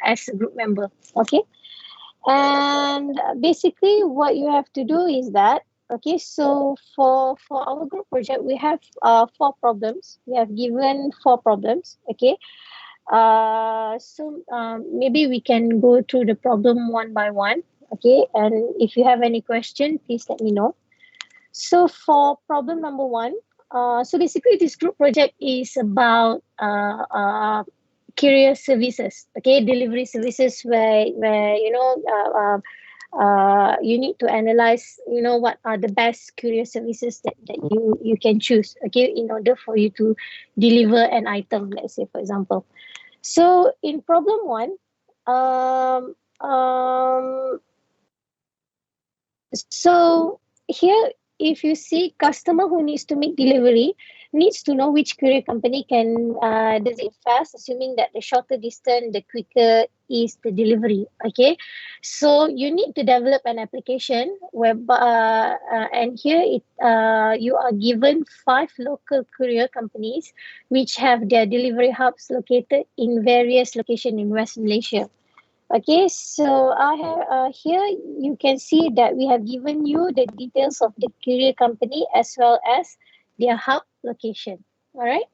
as a group member. Okay. And basically what you have to do is that, okay, so for our group project, we have four problems. We have given four problems. Okay. Maybe we can go through the problem one by one. Okay. And if you have any question, please let me know. So for problem number one, so basically this group project is about courier services, okay, delivery services where you need to analyze, what are the best courier services that you can choose, okay, in order for you to deliver an item, let's say, for example. So in problem one, um, um, so here, if you see customer who needs to make delivery needs to know which courier company can does it fast, assuming that the shorter distance, the quicker is the delivery. Okay, so you need to develop an application where, and here you are given five local courier companies which have their delivery hubs located in various locations in West Malaysia. Okay, so I have here you can see that we have given you the details of the courier company as well as their hub location. All right.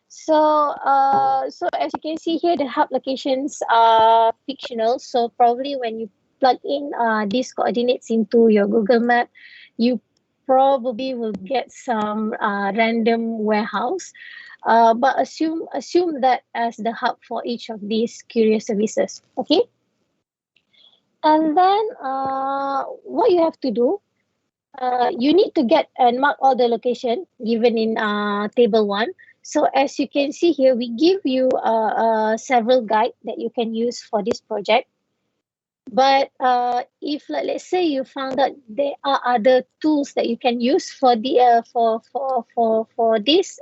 So as you can see here, the hub locations are fictional. So probably when you plug in these coordinates into your Google Map, you probably will get some random warehouse. But assume that as the hub for each of these courier services. Okay. And then what you have to do, you need to get and mark all the location given in table one. So as you can see here, we give you several guide that you can use for this project. But if let's say you found out there are other tools that you can use for the for this,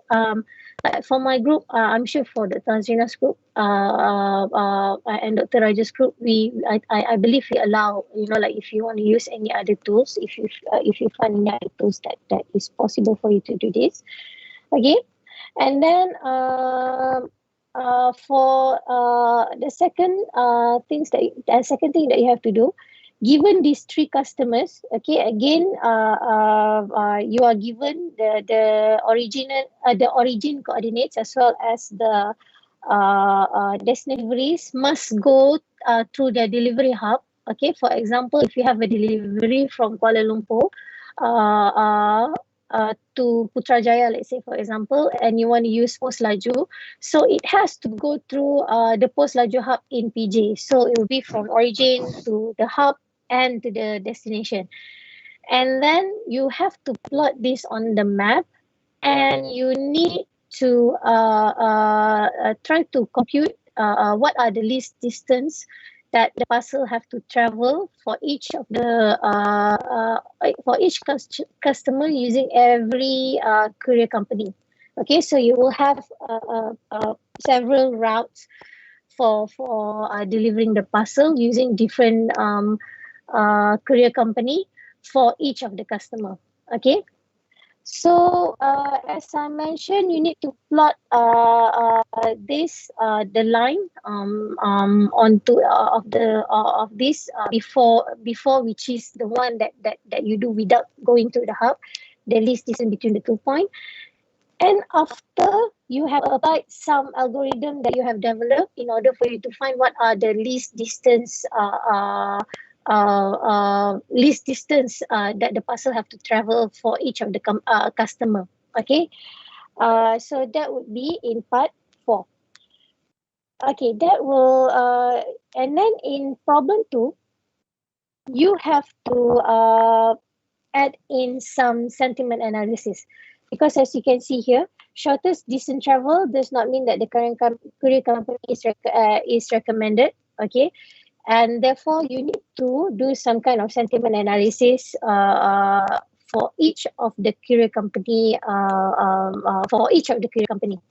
like for my group, I'm sure for the Tanzina's group and Dr. Raja's group, I believe we allow, like if you want to use any other tools, if you find any other tools that is possible for you to do this. Okay. And then for the second thing that you have to do, given these three customers, okay, again, you are given the origin coordinates as well as the destination deliveries must go through the delivery hub. Okay, for example, if you have a delivery from Kuala Lumpur, uh, uh, to Putrajaya, let's say, for example, and you want to use Post Laju, so it has to go through the Post Laju hub in PJ. So it will be from origin to the hub and to the destination. And then you have to plot this on the map, and you need to try to compute what are the least distance that the parcel have to travel for each of the for each customer using every courier company. Okay, so you will have several routes for delivering the parcel using different courier company for each of the customer. Okay. So, as I mentioned, you need to plot the line onto of this before which is the one that you do without going to the hub, the least distance between the 2 point. And after you have applied some algorithm that you have developed in order for you to find what are the least distance that the parcel have to travel for each of the customer. Okay, so that would be in part 4. Okay, that will and then in problem 2, you have to add in some sentiment analysis, because as you can see here, shortest distance travel does not mean that the current courier company is recommended. Okay, and therefore you need to do some kind of sentiment analysis for each of the courier company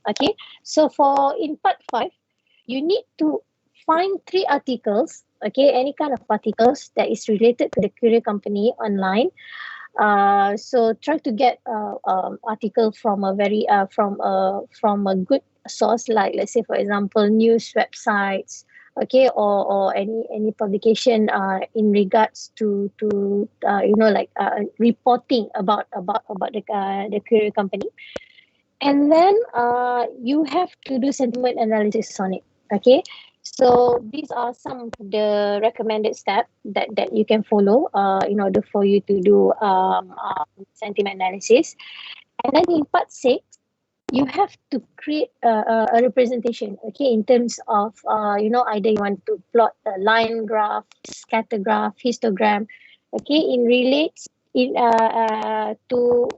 Okay, so for in part 5, you need to find 3 articles, okay, any kind of articles that is related to the courier company online. So try to get article from a very from a good source, like let's say for example news websites, okay, or any publication in regards to like reporting about the courier company. And then you have to do sentiment analysis on it. Okay, so these are some of the recommended steps that you can follow in order for you to do sentiment analysis. And then in part six, you have to create a representation, okay, in terms of either you want to plot a line graph, scatter graph, histogram, okay, in relates in to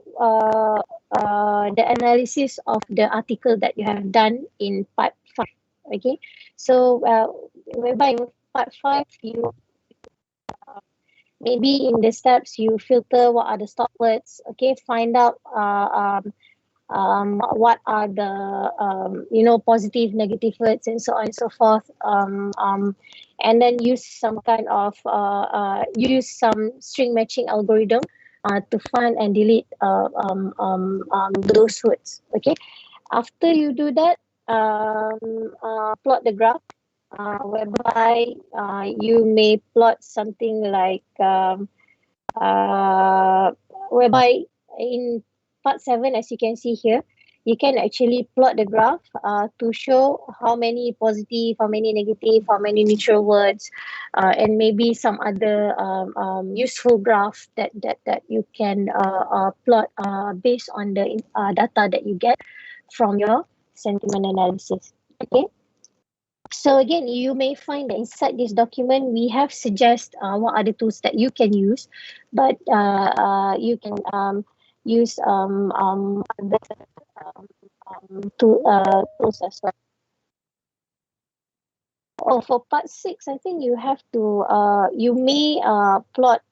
the analysis of the article that you have done in part 5. Okay, so whereby in part 5 you maybe in the steps you filter what are the stop words, okay, find out what are the positive, negative words, and so on and so forth, and then use some kind of use some string matching algorithm to find and delete those words. Okay, after you do that, plot the graph, whereby you may plot something like whereby in part 7, as you can see here, you can actually plot the graph to show how many positive, how many negative, how many neutral words, and maybe some other useful graph that you can plot based on the data that you get from your sentiment analysis. Okay. So again, you may find that inside this document, we have suggest what are the tools that you can use, but you can use other tools as well. Oh, for part 6, I think you have to you may plot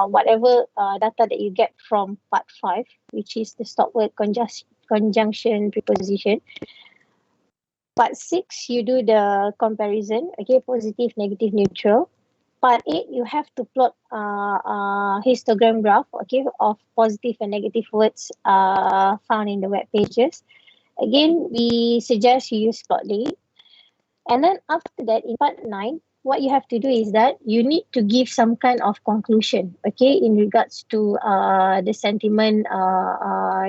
whatever data that you get from part 5, which is the stop word, conjunction, preposition. Part 6, you do the comparison, okay, positive, negative, neutral. Part 8, you have to plot histogram graph, okay, of positive and negative words found in the web pages. Again, we suggest you use Plotly. And then after that, in part 9, what you have to do is that you need to give some kind of conclusion, okay, in regards to the sentiment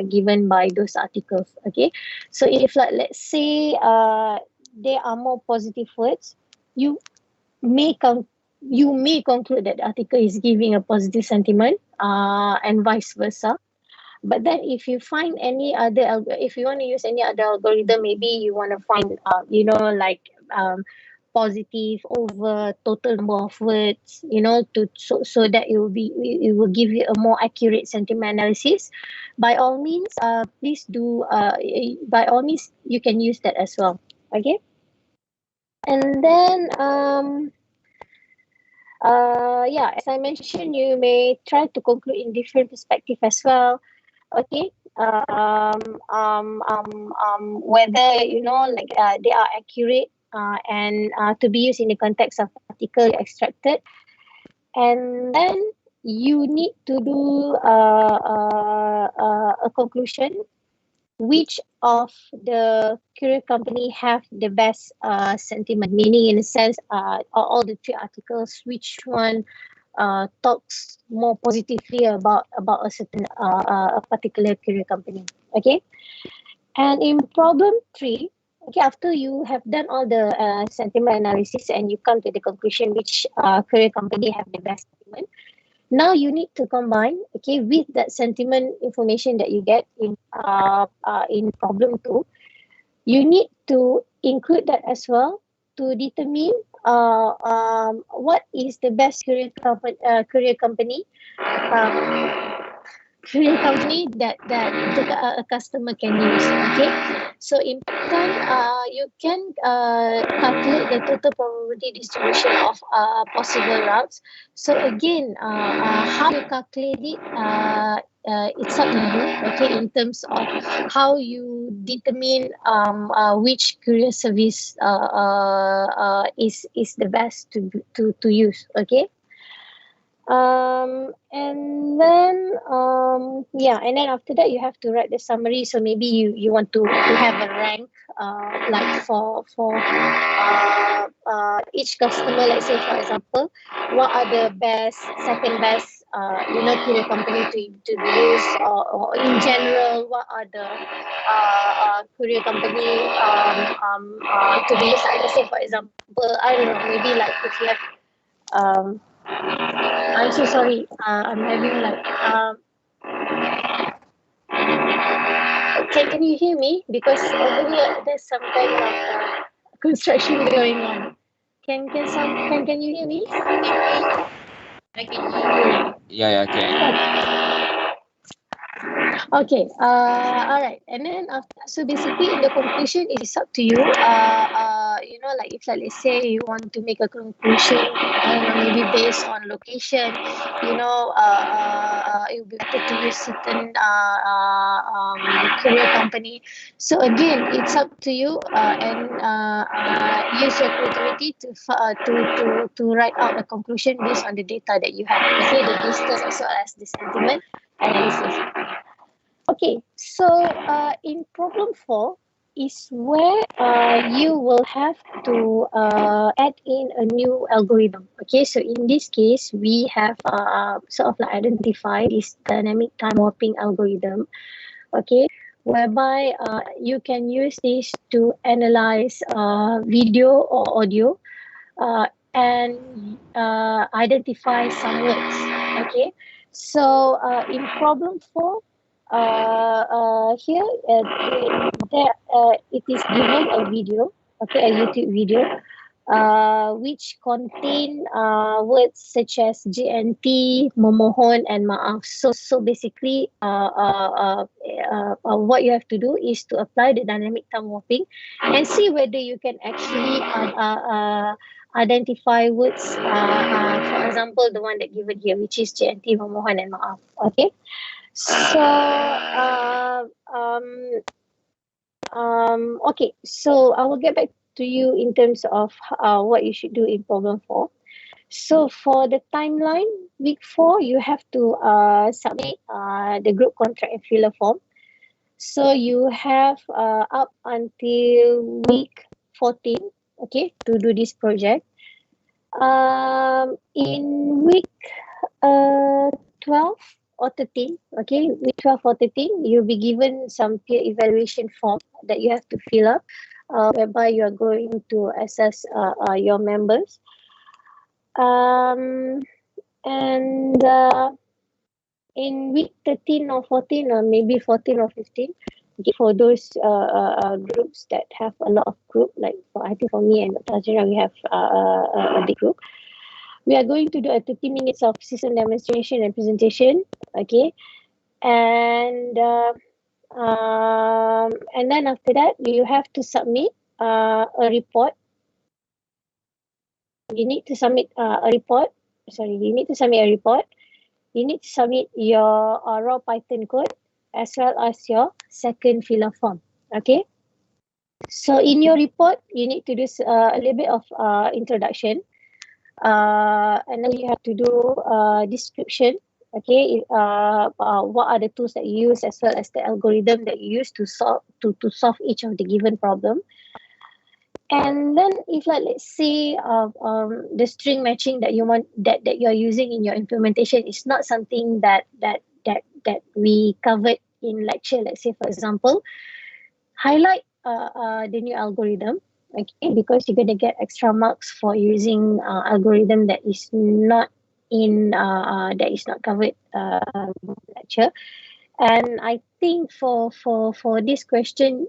given by those articles, okay. So if, like, let's say there are more positive words, you may conclude that the article is giving a positive sentiment, and vice versa. But then if you find any other, if you want to use any other algorithm, maybe you want to find, like positive over total number of words, so that it will give you a more accurate sentiment analysis. By all means, please do. By all means, you can use that as well. Okay. And then yeah, as I mentioned, you may try to conclude in different perspective as well. Okay. Whether like they are accurate and to be used in the context of article extracted. And then you need to do a conclusion, which of the courier company have the best sentiment, meaning in a sense all the 3 articles, which one talks more positively about a certain a particular courier company. Okay. And in problem 3, okay, after you have done all the sentiment analysis and you come to the conclusion which courier company have the best sentiment, now you need to combine, okay, with that sentiment information that you get in problem 2. You need to include that as well to determine what is the best courier company courier company that a customer can use. Okay, so in turn, you can calculate the total probability distribution of possible routes. So again, how you calculate it, it's up to you. Okay, in terms of how you determine which courier service is the best to use. Okay. And then after that you have to write the summary. So maybe you want to have a rank, like for each customer. Let's say for example, what are the best, second best, courier company to use, or in general, what are the courier company to be used. Like, let's say for example, I don't know, maybe like if you have um I'm so sorry. I'm having like can you hear me? Because over here there's some kind of construction going on. Can you hear me? I can hear you. Yeah, yeah, I can. Okay. All right. And then after, so basically, in the conclusion, it is up to you. Like if like let's say you want to make a conclusion, I don't know, maybe based on location, it would be better to use certain career company. So again, it's up to you, and use your creativity to write out a conclusion based on the data that you have. Okay, the distance as well as the sentiment analysis. Okay, so in problem 4 is where you will have to add in a new algorithm. Okay, so in this case, we have sort of like identified this dynamic time warping algorithm. Okay, whereby you can use this to analyze video or audio, and identify some words. Okay, so in problem 4, here it is given a video, okay, a YouTube video, which contain words such as JNT, memohon, and maaf. So basically, what you have to do is to apply the dynamic time warping and see whether you can actually identify words. For example, the one that given here, which is JNT, memohon, and maaf. Okay. So, okay. So I will get back to you in terms of what you should do in problem 4. So for the timeline, week 4, you have to submit the group contract and filler form. So you have up until week 14, okay, to do this project. In week 12 or 13, okay, week 12 or 13, you'll be given some peer evaluation form that you have to fill up, whereby you are going to assess your members. Um, and in week 13 or 14, or maybe 14 or 15, okay, for those groups that have a lot of group, like I think for me and Dr. Ajira, we have a big group. We are going to do a 30 minutes of system demonstration and presentation, okay, and and then after that you have to submit a report. You need to submit a report. Sorry, you need to submit a report. You need to submit your raw Python code as well as your second filler form. Okay. So in your report, you need to do a little bit of introduction, and then you have to do description. Okay. What are the tools that you use as well as the algorithm that you use to solve each of the given problem. And then if like let's say the string matching that you want that you are using in your implementation is not something that we covered in lecture. Let's say for example, highlight the new algorithm, okay, because you're gonna get extra marks for using algorithm that is not that is not covered lecture. And I think for this question,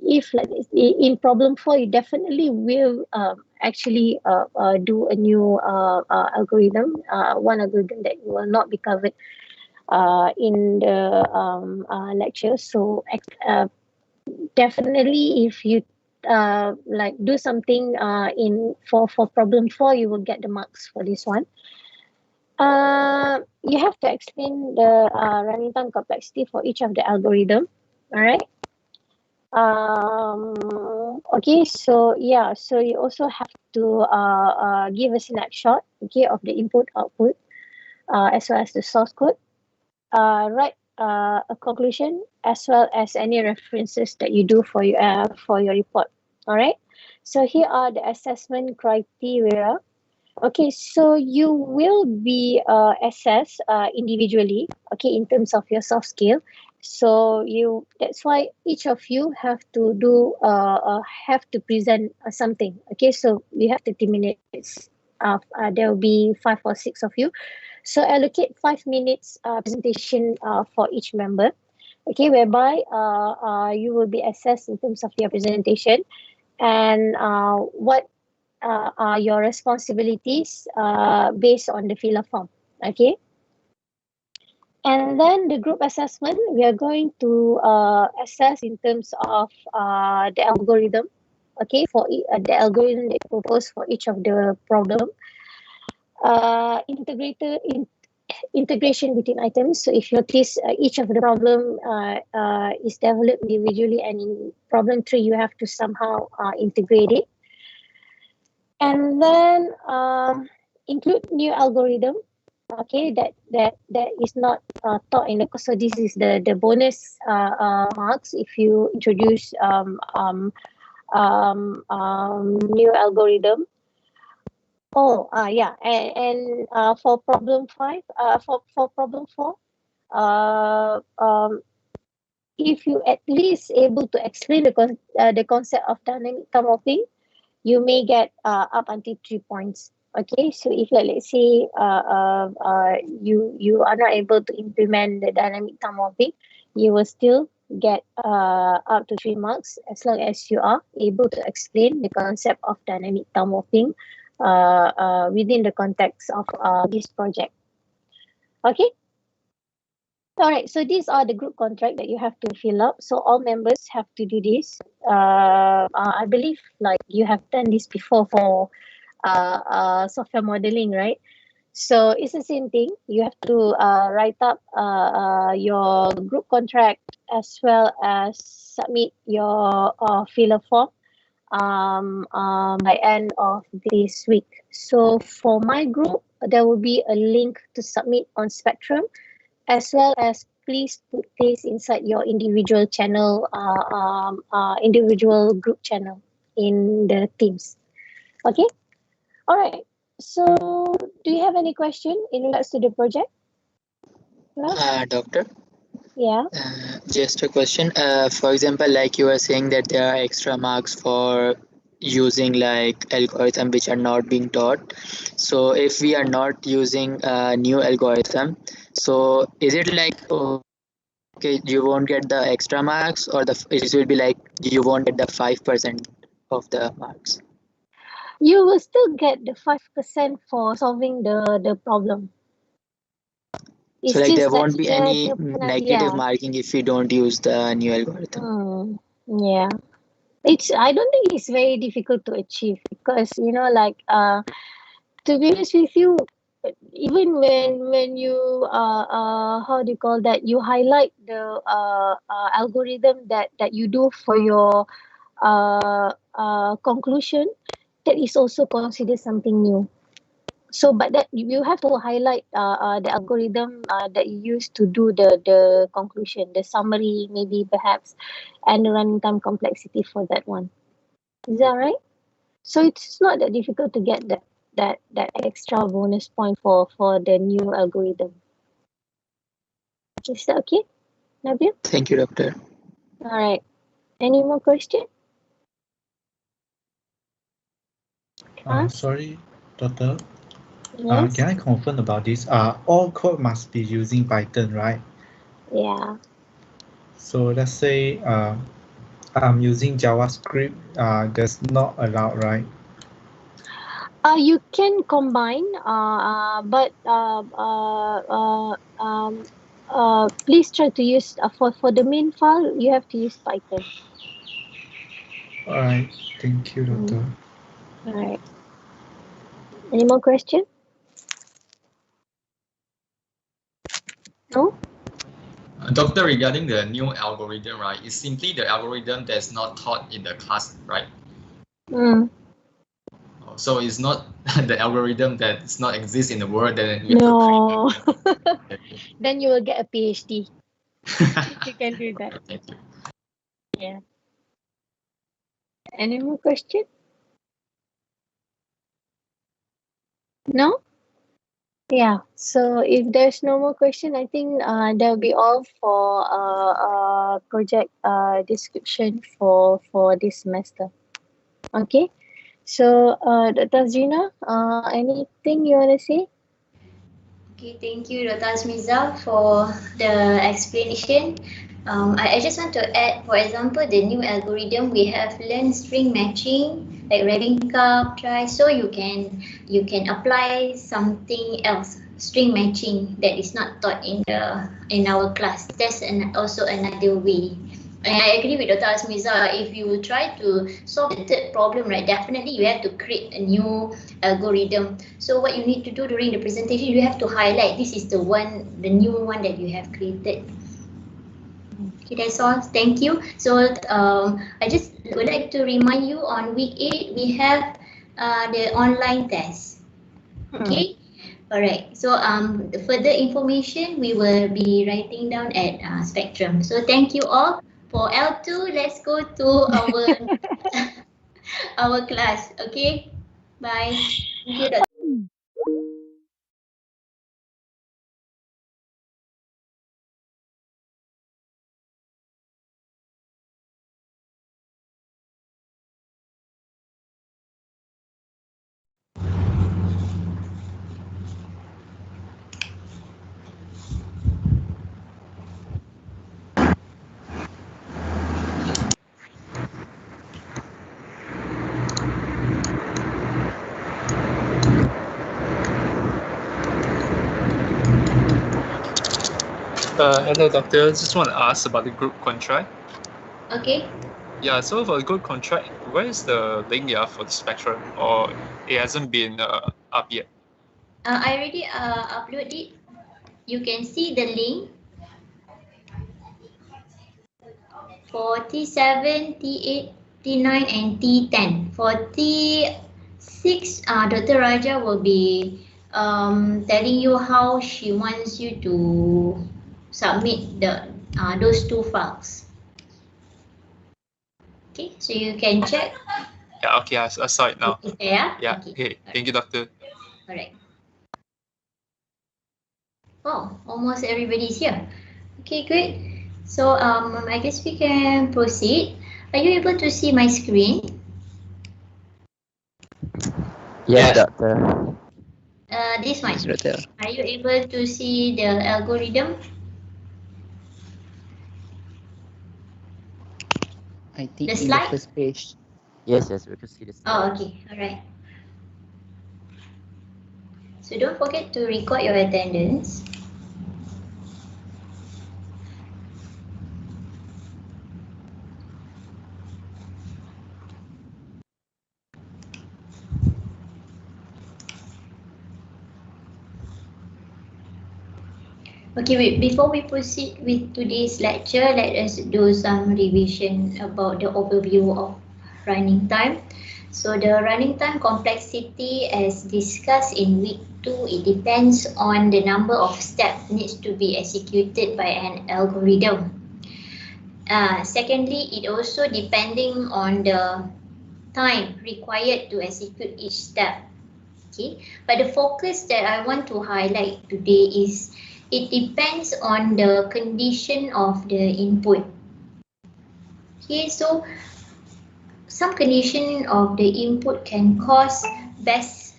if like in problem 4, you definitely will actually do a new algorithm, one algorithm that will not be covered in the lecture. So definitely, if you like do something in for problem 4, you will get the marks for this one. You have to explain the running time complexity for each of the algorithm. All right. Okay, so yeah, so you also have to give a snapshot, okay, of the input output. as well as the source code. Write a conclusion as well as any references that you do for your report. All right. So here are the assessment criteria. Okay, so you will be assessed individually, okay, in terms of your soft skill. So that's why each of you have to present something. Okay, so we have 30 minutes. There will be 5 or 6 of you. So allocate 5 minutes presentation for each member. Okay, whereby you will be assessed in terms of your presentation and what are your responsibilities based on the filler form. Okay. And then the group assessment, we are going to assess in terms of the algorithm. Okay, for the algorithm that proposed for each of the problem. Integration between items. So if you notice, each of the problem is developed individually, and in problem 3, you have to somehow integrate it. And then include new algorithm, okay, that is not taught in the course. So this is the bonus marks if you introduce new algorithm. Yeah, and for problem 5, for problem 4, if you at least able to explain the concept of dynamic time warping, you may get up until 3 points. Okay, so if let's say you are not able to implement the dynamic time warping, you will still get up to 3 marks as long as you are able to explain the concept of dynamic time warping within the context of this project. Okay. All right, so these are the group contract that you have to fill up. So all members have to do this. I believe like you have done this before for software modeling, right? So it's the same thing. You have to write up your group contract as well as submit your filler form by end of this week. So for my group, there will be a link to submit on Spectrum, as well as please put this inside your individual channel, individual group channel in the Teams. Okay. All right. So, do you have any question in regards to the project? Doctor? Yeah. Just a question. For example, like you were saying that there are extra marks for using like algorithm which are not being taught. So if we are not using a new algorithm, so is it like okay, you won't get the extra marks, or it will be like you won't get the 5% of the marks? You will still get the 5% for solving the problem. It's so like there just that won't be any negative yeah. marking if we don't use the new algorithm. Yeah. I don't think it's very difficult to achieve, because like to be honest with you, even when you how do you call that, you highlight the algorithm that you do for your conclusion, that is also considered something new. So but that you have to highlight the algorithm that you use to do the conclusion, the summary, maybe perhaps, and the running time complexity for that one. Is that right? So it's not that difficult to get that extra bonus point for the new algorithm. Is that okay, Nabil? Thank you, Doctor. All right. Any more question? Sorry, Doctor. Yes. Can I confirm about this? All code must be using Python, right? Yeah. So let's say I'm using JavaScript. That's not allowed, right? You can combine, but please try to use for the main file. You have to use Python. All right. Thank you, Doctor. All right. Any more question? No. Doctor, regarding the new algorithm, right? It's simply the algorithm that's not taught in the class, right? So it's not the algorithm that does not exist in the world that you No. have to create. Then you will get a PhD. You can do that. Thank you. Yeah. Any more question? No? Yeah. So if there's no more question, I think that'll be all for project description for this semester. Okay. So Dr. Zina, anything you wanna say? Okay, thank you, Dr. Azmiza, for the explanation. I just want to add, for example, the new algorithm we have learned string matching, like wrapping cup, try. So you can apply something else, string matching that is not taught in our class. That's also another way. And I agree with Dr. Azmiza. If you try to solve the third problem, right, definitely you have to create a new algorithm. So what you need to do during the presentation, you have to highlight this is the new one that you have created. Okay, that's all. Thank you. So I just would like to remind you on week 8 we have the online test. Okay. All right. So the further information we will be writing down at Spectrum. So thank you all. For L2, let's go to our class. Okay. Bye. Thank you, Dr. Hello, doctor. Just want to ask about the group contract. Okay. Yeah, so for the group contract, where is the link for the Spectrum, or it hasn't been up yet? I already uploaded it. You can see the link for T7, T8, T9, and T10. For T6, Dr. Raja will be telling you how she wants you to submit those two files. Okay, so you can check. Yeah, okay, I saw it now. Is there? Yeah, okay. Thank you, doctor. All right. Oh, almost everybody's here. Okay, good. So I guess we can proceed. Are you able to see my screen? Yes, doctor. This one. Yes, doctor. Are you able to see the algorithm? I think The in slide? the first page. Yes, we can see the slide. Oh, okay. All right. So don't forget to record your attendance. Okay, wait, before we proceed with today's lecture, let us do some revision about the overview of running time. So the running time complexity, as discussed in week 2, it depends on the number of steps needs to be executed by an algorithm. Secondly, it also depending on the time required to execute each step. Okay, but the focus that I want to highlight today is it depends on the condition of the input. Okay, so some condition of the input can cause best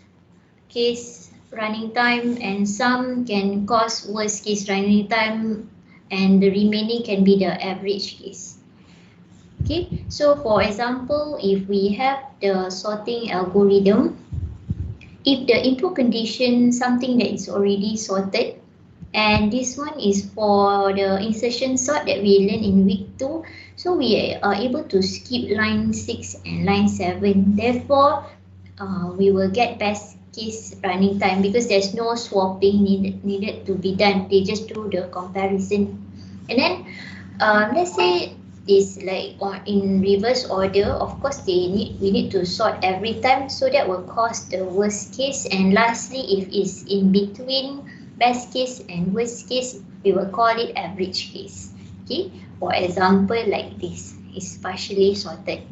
case running time and some can cause worst case running time and the remaining can be the average case. Okay, so for example, if we have the sorting algorithm, if the input condition something that is already sorted, and this one is for the insertion sort that we learned in week 2, so we are able to skip line 6 and line 7. Therefore, we will get best case running time because there's no swapping needed to be done. They just do the comparison. And then let's say this like in reverse order, of course we need to sort every time, so that will cause the worst case. And lastly, if it's in between best case and worst case, we will call it average case. Okay, for example, like this is partially sorted.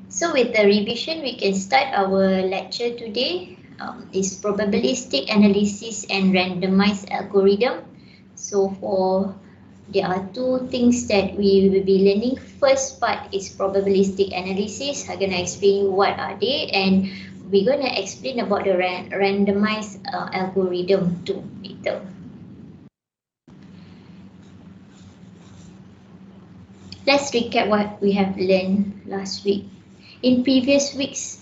So with the revision, we can start our lecture today. Is probabilistic analysis and randomized algorithm. So there are two things that we will be learning. First part is probabilistic analysis. I'm going to explain what are they, and we're going to explain about the randomized algorithm too later. Let's recap what we have learned last week. In previous weeks,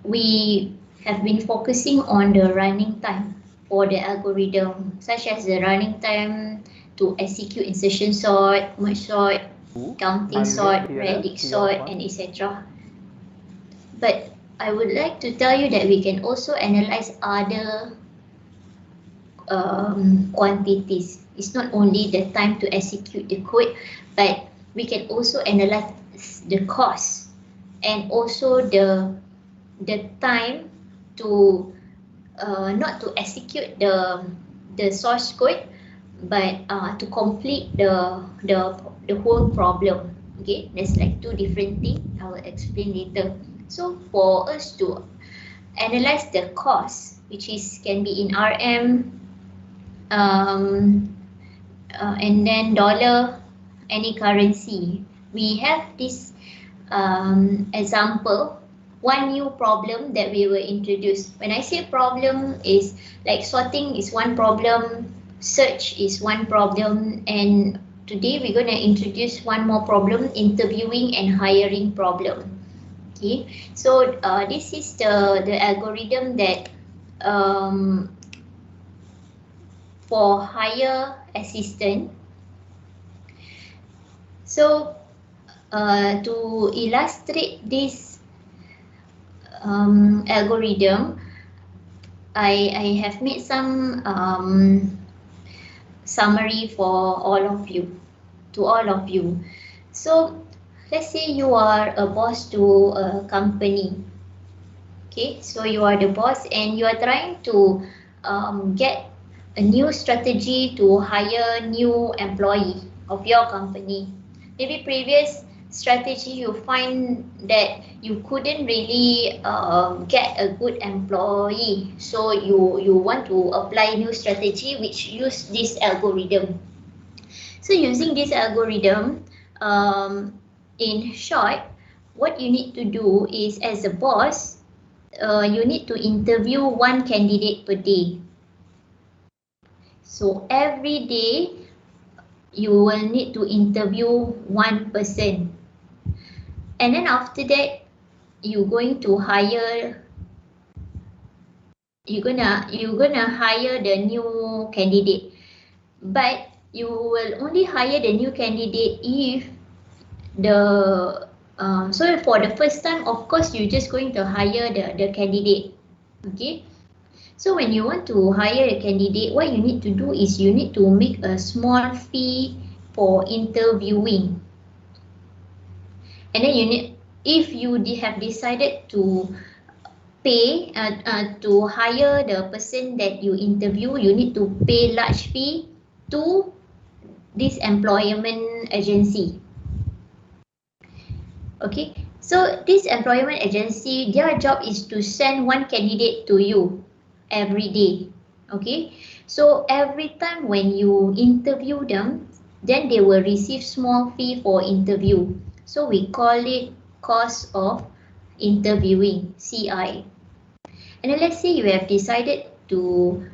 we have been focusing on the running time for the algorithm, such as the running time to execute insertion sort, merge sort, counting sort, radix sort, and etc. But I would like to tell you that we can also analyze other quantities. It's not only the time to execute the code, but we can also analyze the cost and also the time to not to execute the source code, but to complete the whole problem. Okay, there's like two different things. I will explain later. So for us to analyze the cost, which can be in RM, and then dollar, any currency, we have this example. One new problem that we will introduce. When I say problem, is like sorting is one problem, search is one problem, and today we're going to introduce one more problem, interviewing and hiring problem. Okay, so this is the algorithm that for hire assistant. So to illustrate this algorithm, I have made some summary for all of you, So let's say you are a boss to a company. Okay, so you are the boss and you are trying to get a new strategy to hire new employee of your company. Maybe previous strategy you find that you couldn't really get a good employee, so you want to apply new strategy which use this algorithm. So using this algorithm, in short, what you need to do is, as a boss, you need to interview one candidate per day. So every day you will need to interview one person. And then after that, you're gonna hire the new candidate. But you will only hire the new candidate if so for the first time, of course, you're just going to hire the candidate. Okay. So when you want to hire a candidate, what you need to do is you need to make a small fee for interviewing. And then if you have decided to pay to hire the person that you interview, you need to pay large fee to this employment agency. Okay, so this employment agency, their job is to send one candidate to you every day. Okay, so every time when you interview them, then they will receive small fee for interview. So we call it cost of interviewing, CI. And then let's say you have decided to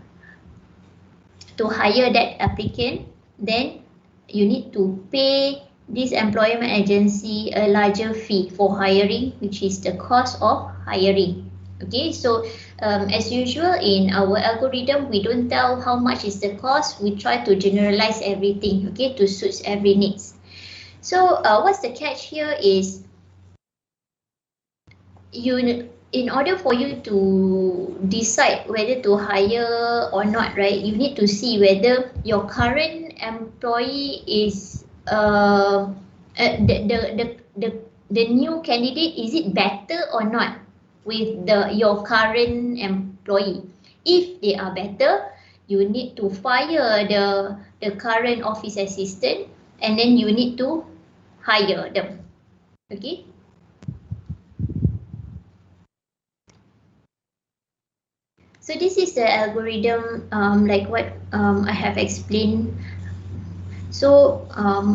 hire that applicant, then you need to pay this employment agency a larger fee for hiring, which is the cost of hiring. Okay, so as usual in our algorithm, we don't tell how much is the cost. We try to generalize everything, okay, to suit every needs. So what's the catch here is, in order for you to decide whether to hire or not, right, you need to see whether your current employee is the new candidate, is it better or not with your current employee? If they are better, you need to fire the current office assistant, and then you need to hire them. Okay. So this is the algorithm, like what I have explained. So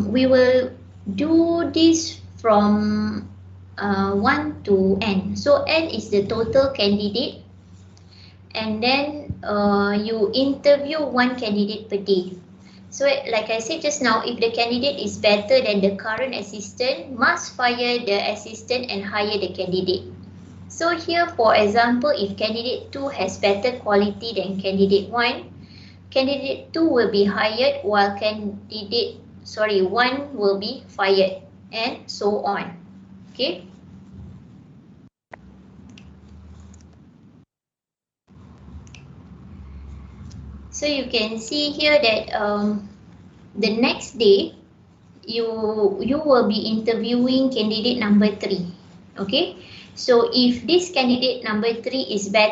we will do this from 1 to n. So n is the total candidate, and then you interview one candidate per day. So like I said just now, if the candidate is better than the current assistant, must fire the assistant and hire the candidate. So here, for example, if candidate 2 has better quality than candidate 1, candidate 2 will be hired while 1 will be fired, and so on. Okay. So you can see here that the next day you will be interviewing candidate number 3. Okay. So if this candidate number 3 is better